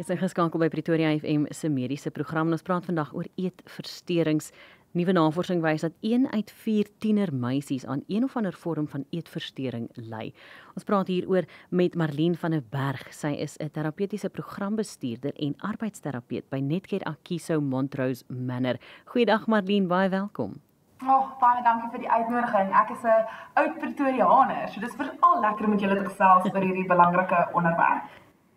Jy is ingeskakel by Pretoria FM se mediese program en ons praat vandag oor eetversteurings. Nuwe navorsing wys dat 1 uit 4 tienermeisies aan een of ander vorm van eetversteuring ly. Ons praat hieroor met Marlene van der Berg. Sy is 'n terapeutiese programbestuurder en arbeidsterapeut by Netcare Akiso Montrose Manor. Goeiedag Marlene, baie welkom. Baie dankie vir die uitnodiging. Ek is 'n oud Pretoriaaner, so dis veral lekker om met julle te gesels oor hierdie belangrike onderwerp.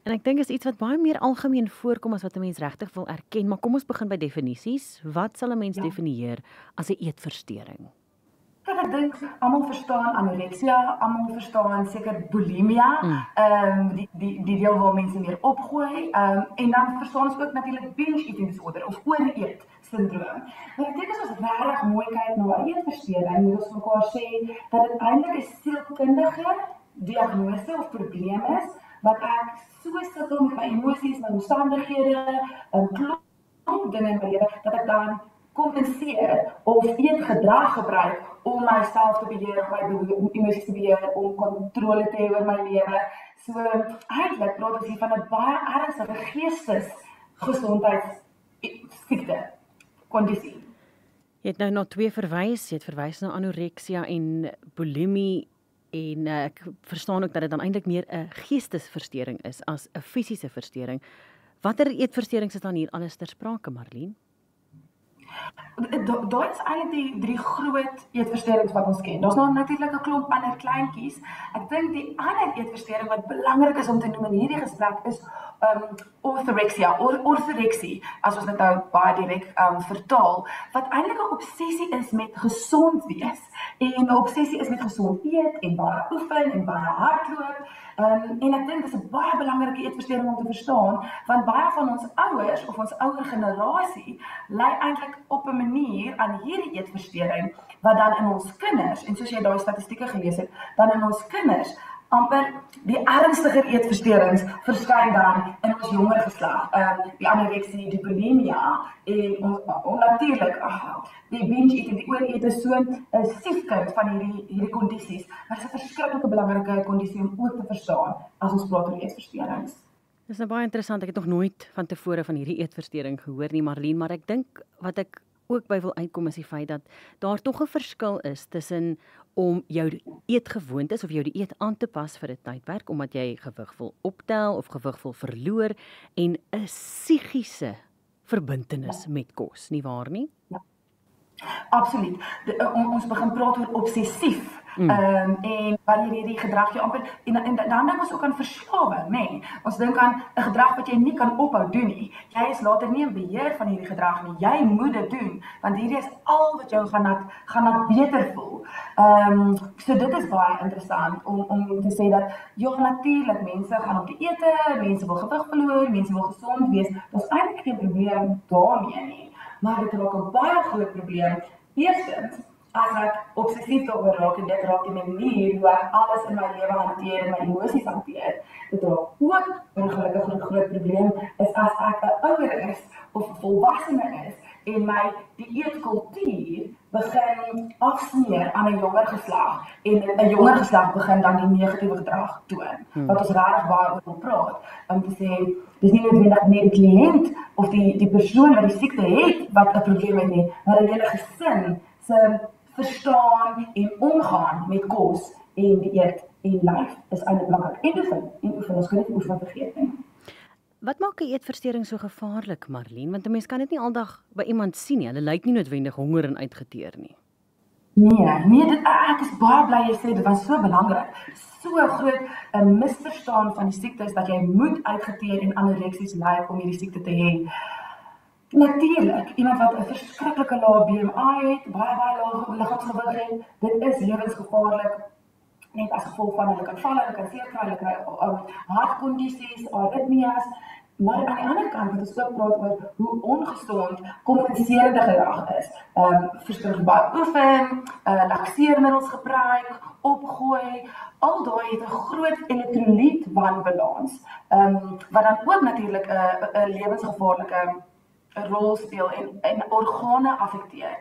En ek dink is iets wat baie meer algemeen voorkom as wat 'n mens regtig wil erken, maar kom ons begin by definisies. Wat sal 'n mens definieer as 'n eetversteuring? Ek dink almal verstaan anorexia, almal verstaan seker bulimia, die deel waar mense meer opgooi, en dan verstaan ons ook natuurlik binge eating disorder of ooreet syndroom. Maar ek dink as ons regtig mooi kyk na wat eetversteuring, moet ons mekaar sê dat dit eintlik 'n sielkundige diagnose of probleem is, wat ek so sukkel met my emosies, my omstandighede, 'n klomp dinge in my lewe, dat ek dan kompenseer of eetgedrag gebruik om myself te beheer, om my emosies te beheer, om kontrole te hê oor my lewe. So eintlik praat ons hier van 'n baie ernstige geestesgesondheidssiekte, kondisie. Jy het nou na twee verwys. Jy het verwys na anorexia en bulimie. En ek verstaan ook dat dit dan eintlik meer 'n geestesversteuring is as 'n fisiese versteuring. Watter eetversteurings is dan hier alles ter sprake, Marlene? Daar is eintlik die 3 groot eetversteurings wat ons ken. Daar's nou natuurlik 'n klomp ander kleintjies. Ek dink die ander eetversteuring wat belangrik is om te noem in hierdie gesprek is orthorexia, orthorexie, as ons dit nou baie direk vertaal, wat eintlik 'n obsessie is met gesond wees, en 'n obsessie is met gesond eet, en baie oefen, en baie hardloop, en ek dink dit is 'n baie belangrike eetversteuring om te verstaan, want baie van ons ouers, of ons ouer generasie, ly eintlik op 'n manier aan hierdie eetversteuring, wat dan in ons kinders, en soos jy daai statistieke gelees het, dan in ons kinders, amper die ernstiger eetversteurings verskyn dan in ons jonger geslag. Die anorexie, die bulimia, en natuurlik, die binge eating, die ooreet is so 'n siefkind van hierdie kondisies, maar dit is 'n verskriklike belangrike kondisie om ook te verstaan as ons praat oor eetversteurings. Dis nou baie interessant. Ek het nog nooit van tevore van hierdie eetversteuring gehoor nie, Marlene, maar ek dink wat ek ook by wil uitkom is die feit dat daar tog 'n verskil is tussen om jou eetgewoontes of jou dieet aan te pas vir 'n tydperk omdat jy gewig wil optel of gewig wil verloor, en 'n psigiese verbintenis met kos, nie waar nie? Absoluut. Ons begin praat oor obsessief. En wanneer hierdie gedrag jy amper, en dan dink ons ook aan verslawing, nê. Ons dink aan 'n gedrag wat jy nie kan ophou doen nie. Jy is later nie in beheer van hierdie gedrag nie. Jy moet dit doen, want hierdie is al wat jou gaan laat beter voel. So dit is baie interessant om te sê dat, ja, natuurlik, mense gaan op die ete, mense wil gewig verloor, mense wil gesond wees. Daar's eintlik geen probleem daarmee nie. Maar dit raak 'n baie groot probleem. Eerstens, as ek obsessief daaroor raak, en dit raak die manier hoe ek alles in my lewe hanteer en my emosies hanteer. Dit raak ook ongelukkig 'n groot probleem is as ek 'n ouer is of 'n volwassene is en my dieetkultuur begin afsmeer aan 'n jonger geslag, en 'n jonger geslag begin dan die negatiewe gedrag toon. Wat ons regtig baie oor wil praat, om te sê, dis nie noodwendig net die kliënt of die persoon wat die siekte het wat 'n probleem het nie, maar 'n hele gesin se verstaan en omgaan met kos en dieet en lyf is eintlik belangrik. En oefen, ons kan nie oefen vergeet nie. Wat maak 'n eetversteuring so gevaarlik, Marlene? Want 'n mens kan dit nie aldag by iemand sien nie. Hulle lyk nie noodwendig honger en uitgeteer nie. Nee, ek is baie bly jy sê dit was so belangrik. So groot 'n misverstaan van die siekte is dat jy moet uitgeteer en anoreksies lyk om hierdie siekte te hê. Natuurlik, iemand wat 'n verskriklike lae BMI het, baie lae liggaamsgewig het, dit is lewensgevaarlik, net as gevolg van hulle kan val, hulle kan seer kry, hulle kry hartkondisies, aritmias. Maar aan die ander kant moet ons ook praat oor hoe ongesond kompenserende gedrag is. Verskriklik baie oefen, lakseermiddels gebruik, opgooi, al daai het 'n groot elektrolyt wanbalans, wat dan ook natuurlik 'n lewensgevaarlike rol speel en organe affekteer.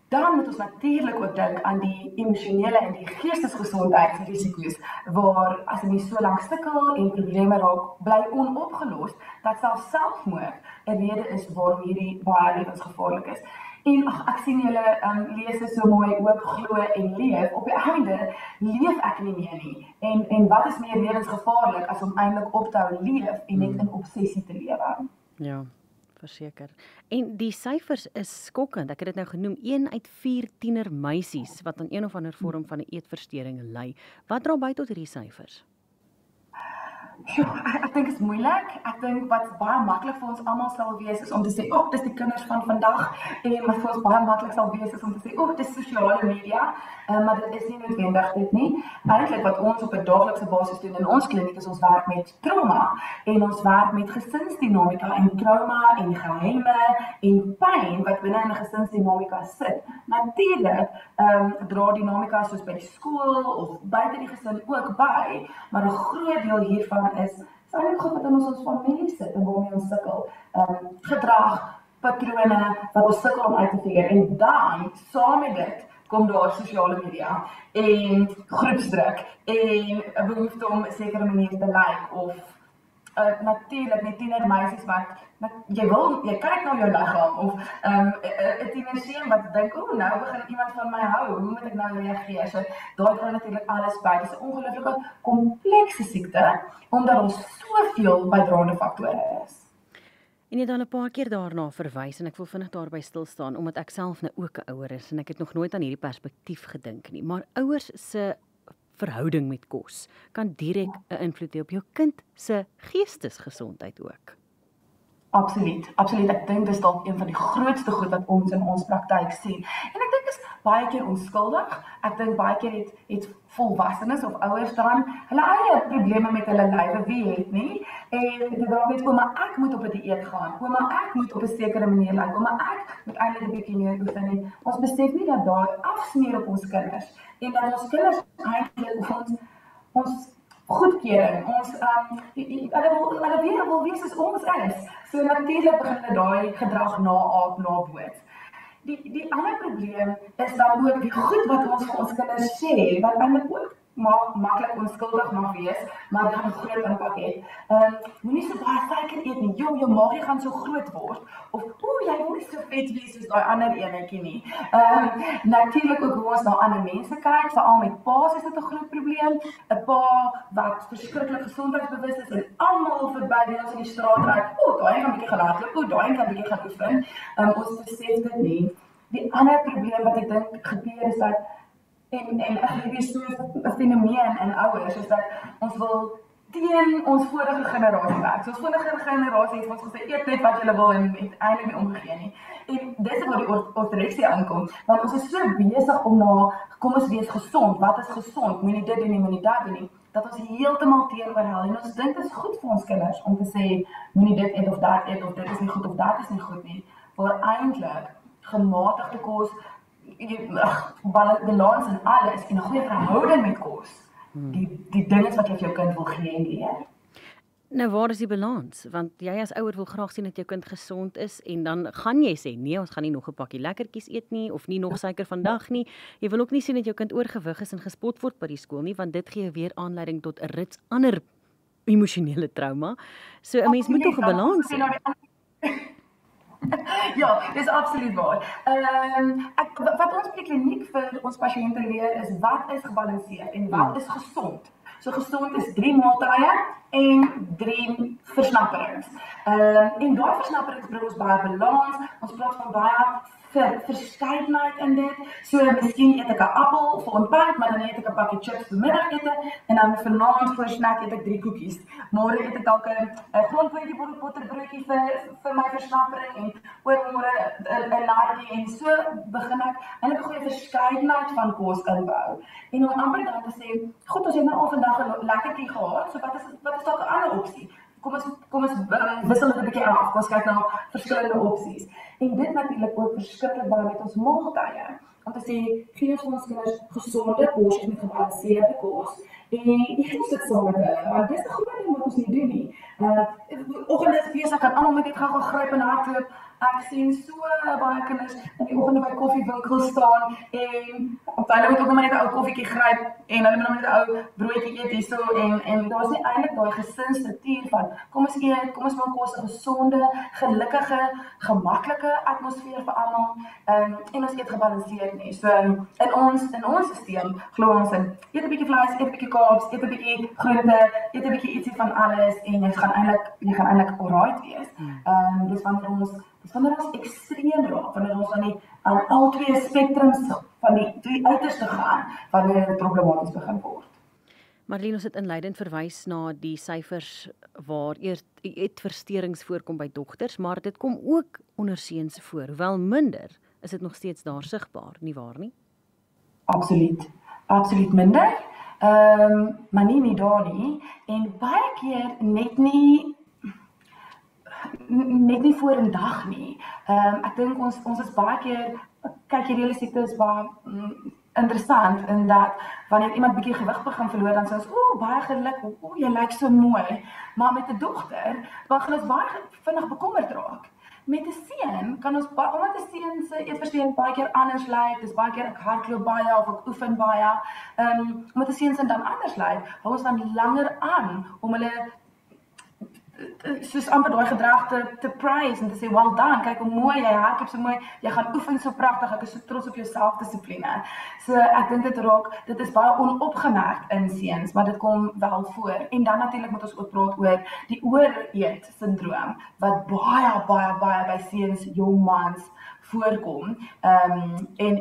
Dan moet ons natuurlik ook dink aan die emosionele en die geestesgesondheidsrisiko's, waar as 'n mens so lank sukkel en probleme raak, bly onopgelos, dat selfs selfmoord 'n rede is waarom hierdie baie lewensgevaarlik is. En ek sien julle lees dit so mooi, hoop, glo en leef. Op die einde leef ek nie meer nie. En wat is meer lewensgevaarlik as om eintlik op te hou leef en net in obsessie te lewe? Ja, verseker. En die syfers is skokkend. Ek het dit nou genoem, 1 uit 4 tienermeisies wat aan een of ander vorm van 'n eetversteuring ly. Wat dra by tot hierdie syfers? Ek dink dit is moeilik. Ek dink wat baie maklik vir ons almal sal wees is om te sê, dis die kinders van vandag. En wat vir ons baie maklik sal wees is om te sê, dis sosiale media. Maar dit is nie noodwendig dit nie. Eintlik wat ons op 'n daaglikse basis doen in ons kliniek is ons werk met trauma en ons werk met gesinsdinamika en trauma en geheime en pyn wat binne in 'n gesinsdinamika sit. Natuurlik dra dinamika soos by die skool of buite die gesin ook by, maar 'n groot deel hiervan is eintlik goed wat in ons familie sit en waarmee ons sukkel. Gedrag, patrone wat ons sukkel om uit te figure, en dan saam met dit kom daar sosiale media en groepsdruk en 'n behoefte om 'n sekere manier te lyk of natuurlik met tienermeisies wat jy kyk na jou liggaam of 'n tienerseun wat dink, nou begin iemand van my hou, hoe moet ek nou reageer? So daar dra natuurlik alles by. Dis 'n ongelooflike komplekse siekte omdat daar soveel bydraende faktore is. En jy het al 'n paar keer daarna verwys en ek wil vinnig daarby stil staan omdat ek self nou ook 'n ouer is en ek het nog nooit aan hierdie perspektief gedink nie. Maar ouers se verhouding met kos kan direk 'n invloed hê op jou kind se geestesgesondheid ook. Absoluut. Ek dink dis dalk een van die grootste goed wat ons in ons praktyk sien. En ek dink dit is baie keer onskuldig. Ek dink baie keer het volwassenes of ouers dan hulle eie probleme met hulle lywe, wie het nie? En dit raak net, ouma, ek moet op 'n dieet gaan. Ouma, ek moet op 'n sekere manier lyk. Ouma, ek moet eintlik 'n bietjie meer oefen nie. Ons besef nie dat daar afsmeer op ons kinders en dat ons kinders eintlik ons goedkeuring, hulle wil wees as ons is. So natuurlik begin hulle daai gedrag naboots. Die ander probleem is dan ook die goed wat ons vir ons kinders sê, wat eintlik ook maklik onskuldig mag wees, maar dan 'n groot impak het. Moenie so baie suiker eet nie. Jou maagie gaan so groot word. Of jy wil nie so vet wees soos daai ander enetjie nie. Natuurlik ook hoe ons na ander mense kyk, veral met pa's is dit 'n groot probleem. 'n Pa wat verskriklik gesondheidsbewus is en almal verby wie ons in die straat ry, daai kan 'n bietjie gehardloop, daai kan 'n bietjie gaan oefen. Ons besef dit nie. Die ander probleem wat ek dink gebeur is dat en ek weet so 'n fenomeen in ouers is dat ons wil teen ons vorige generasie werk. So ons vorige generasie het ons gesê eet net wat jy wil en het eintlik nie omgegee nie. En dis waar die ortodoksie aankom, want ons is so besig om na kom ons wees gesond. Wat is gesond? Moenie dit doen nie, moenie dat doen nie. Dat ons heeltemal teenoorhel en ons dink dit is goed vir ons kinders om te sê moenie dit eet of dat eet of dit is nie goed of dat is nie goed nie. Maar eintlik gematigde kos, balans en alles en 'n goeie verhouding met kos. Die dinge wat jy vir jou kind wil gee en leer. Nou waar is die balans? Want jy as ouer wil graag sien dat jou kind gesond is en dan gaan jy sê nee, ons gaan nie nog 'n pakkie lekkertjies eet nie of nie nog suiker vandag nie. Jy wil ook nie sien dat jou kind oorgewig is en gespot word by die skool nie, want dit gee weer aanleiding tot 'n rits ander emosionele trauma. So 'n mens moet tog 'n balans hê. Ja, dis absoluut waar. Wat ons by die kliniek vir ons pasiënte leer is wat is gebalanseerd en wat is gesond. So gesond is 3 maaltye en 3 versnapperings. En daai versnapperings bring ons baie balans. Ons praat van baie verskeidenheid in dit. So miskien eet ek 'n appel vir ontbyt, maar dan eet ek 'n pakkie chips vir middagete en dan vanaand voor snack eet ek 3 koekies. Môre eet ek dalk 'n grondbroodjie botterbroodjie vir my versnappering en oormôre 'n laadjie en so begin ek eintlik 'n goeie verskeidenheid van kos inbou. En om amper dan te sê, goed, ons het nou al vandag 'n lekkertjie gehad, so wat is dalk 'n ander opsie? Kom ons wissel dit 'n bietjie af. Kom ons kyk na verskillende opsies. En dit natuurlik ook verskriklik baie met ons maaltye. Om te sê, gee ons kinders gesonde kos met gebalanseerde kos. En eet dit saam met hulle, want dis 'n groot ding wat ons nie doen nie. Oggend is besig, kan almal met dit gaan gryp en hardloop. Ek sien so baie kinders in die oggende by koffiewinkel staan en hulle moet ook net 'n ou koffietjie gryp en hulle moet net 'n ou broodjie eet hierso en daar's nie eintlik daai gesinsstruktuur van kom ons eet, kom ons maak kos 'n gesonde, gelukkige, gemaklike atmosfeer vir almal en ons eet gebalanseerd nie. So in ons stelsel glo ons in eet 'n bietjie vleis, eet 'n bietjie carbs, eet 'n bietjie groente, eet 'n bietjie ietsie van alles en jy gaan eintlik alright wees. Dis wanneer ons ekstreem raak, wanneer ons aan al twee spektrums van die twee uiterste gaan, wanneer dit problematies begin word. Marlene, ons het inleidend verwys na die syfers waar eetversteurings voorkom by dogters, maar dit kom ook onder seuns voor. Hoewel minder, is dit nog steeds daar sigbaar, nie waar nie? Absoluut minder. Maar nie daar nie. En baie keer net nie vorendag nie. Ek dink ons is baie keer, kyk hierdie siekte is baie interessant in dat wanneer iemand bietjie gewig begin verloor, dan sê ons, baie geluk, jy lyk so mooi. Maar met 'n dogter, begin ons baie vinnig bekommerd raak. Met 'n seun kan ons omdat 'n seun se eetversteuring baie keer anders lyk, dis baie keer ek hardloop baie of ek oefen baie. Omdat 'n seun se dan anders lyk, hou ons dan langer aan om hulle soos amper daai gedrag te praise en te sê well done, kyk hoe mooi jy hardloop so mooi, jy gaan oefen so pragtig, ek is so trots op jou selfdissipline. So ek dink dit is baie onopgemerk in seuns, maar dit kom wel voor. En dan natuurlik moet ons ook praat oor die ooreet sindroom wat baie by seuns, jong mans voorkom.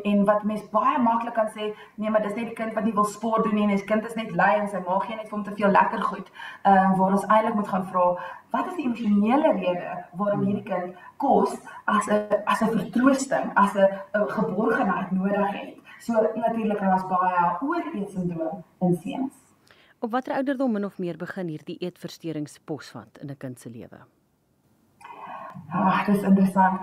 En wat mens baie maklik kan sê, nee, maar dis net die kind wat nie wil sport doen nie, en die kind is net lui en sy maag gee net vir hom te veel lekker goed. Waar ons eintlik moet gaan vra, wat is die emosionele rede waarom hierdie kind kos as 'n vertroosting, as 'n geborgenheid nodig het? So natuurlik is baie ooreetsindroom in seuns. Op watter ouderdom min of meer begin hierdie eetversteurings posvat in 'n kind se lewe? Dis interessant.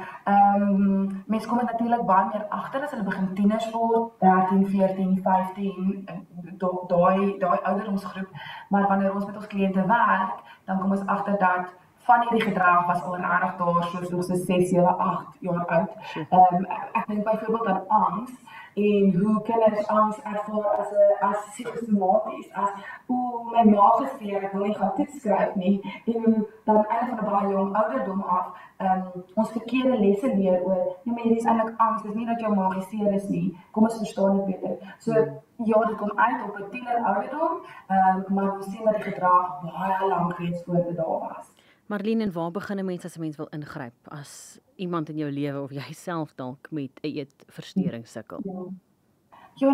Mense kom natuurlik baie meer agter as hulle begin tieners word, 13, 14, 15, daai ouderdomsgroep. Maar wanneer ons met ons kliënte werk, dan kom ons agter dat van hierdie gedrag was al regtig daar soos 6, 7, 8 jaar oud. Ek dink byvoorbeeld aan angs en hoe kinders angs ervaar as psigosomaties, as my maag is seer, ek wil nie gaan toets skryf nie, en dan eintlik van 'n baie jong ouderdom af ons verkeerde lesse leer oor, nee, maar hier is eintlik angs, dis nie dat jou maag seer is nie, kom ons verstaan dit beter. So ja, dit kom uit op 'n tiener ouderdom, maar ons sien dat die gedrag baie lank reeds voor dit daar was. Marlene, en waar begin 'n mens as 'n mens wil ingryp as iemand in jou lewe of jouself dalk met 'n eetversteuring sukkel? Ja,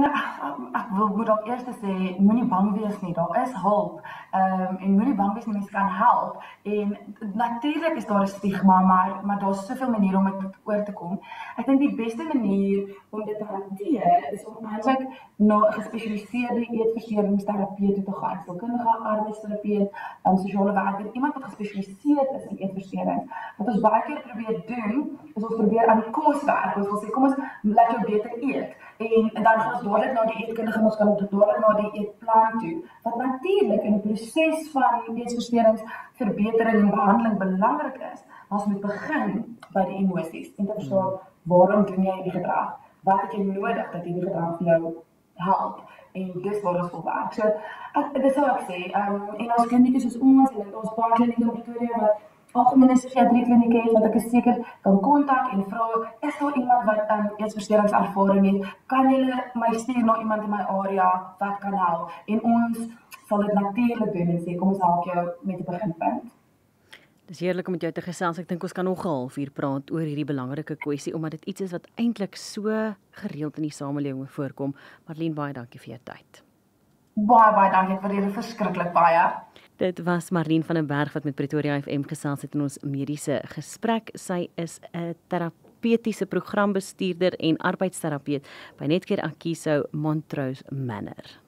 ek moet dalk eers sê, moenie bang wees nie, daar is hulp. En moenie bang wees nie, mense kan help. En natuurlik is daar 'n stigma, maar daar's soveel maniere om dit oor te kom. Ek dink die beste manier om dit te hanteer is om eintlik na 'n gespesialiseerde eetversteuringstherapeut toe te gaan. Sielkundige, arbeidsterapeut, sosiale werker, iemand wat gespesialiseerd is in eetversteuring. Wat ons baie keer probeer doen, is ons probeer aan die kos werk. Ons wil sê, kom ons laat jou beter eet. En dan gaan ons dadelik na die eetkundige, ons gaan dadelik na die eetplan toe. Wat natuurlik in die proses van eetversteuringsverbetering en behandeling belangrik is, ons moet begin by die emosies en te verstaan, waarom doen jy die gedrag? Wat het jy nodig dat hierdie gedrag vir jou help? En dis waar ons wil werk. So, dit sou ek sê, en ons klinieke soos ons, en ons paar klinieke in Pretoria wat algemene psigiatrie klinieke het, wat ek seker kan kontak en vra, is daar iemand wat eetversteurings-ervaring het? Kan julle my stuur na iemand in my area wat kan help? En ons sal dit natuurlik doen en sê, kom ons help jou met die beginpunt. Dis heerlik om met jou te gesels. Ek dink ons kan nog 'n halfuur praat oor hierdie belangrike kwessie, omdat dit iets is wat eintlik so gereeld in die samelewing voorkom. Marlene, baie dankie vir jou tyd. Baie dankie vir julle verskriklik baie. Dit was Marlene van den Berg wat met Pretoria FM gesels het in ons mediese gesprek. Sy is 'n terapeutiese programbestuurder en arbeidsterapeut by Netcare Akiso Montrose Manor.